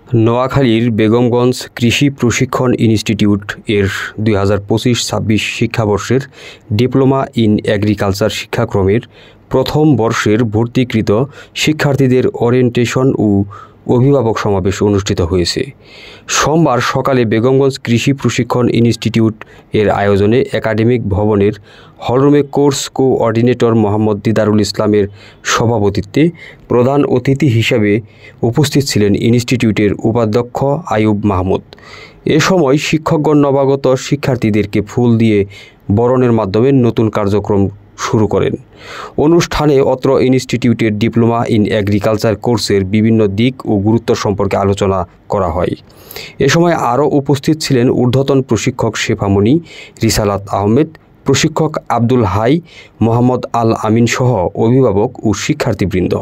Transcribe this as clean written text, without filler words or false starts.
নোয়াখালীর বেগমগঞ্জ কৃষি প্রশিক্ষণ ইনস্টিটিউট এর 2025-26 শিক্ষাবর্ষের ডিপ্লোমা ইন এগ্রিকালচার শিক্ষাক্রমের প্রথম বর্ষের ভর্তিকৃত শিক্ষার্থীদের ওরিয়েন্টেশন ও অভিভাবক সমাবেশ অনুষ্ঠিত হয়েছে। সোমবার সকালে বেগমগঞ্জ কৃষি প্রশিক্ষণ ইনস্টিটিউট এর আয়োজনে একাডেমিক ভবনের হলরুমে কোর্স কোঅর্ডিনেটর মোহাম্মদ দিদারুল ইসলামের সভাপতিত্বে প্রধান অতিথি হিসেবে উপস্থিত ছিলেন ইনস্টিটিউটের উপাধ্যক্ষ আইয়ুব মাহমুদ। এ সময় শিক্ষকগণ নবাগত শিক্ষার্থীদেরকে ফুল দিয়ে বরণের মাধ্যমে নতুন কার্যক্রম শুরু করেন। অনুষ্ঠানে অত্র ইনস্টিটিউটের ডিপ্লোমা ইন এগ্রিকালচার কোর্সের বিভিন্ন দিক ও গুরুত্ব সম্পর্কে আলোচনা করা হয়। এ সময় আরও উপস্থিত ছিলেন ঊর্ধ্বতন প্রশিক্ষক শেফামণি, রিসালাত আহমেদ, প্রশিক্ষক আব্দুল হাই, মোহাম্মদ আল আমিন সহ অভিভাবক ও শিক্ষার্থীবৃন্দ।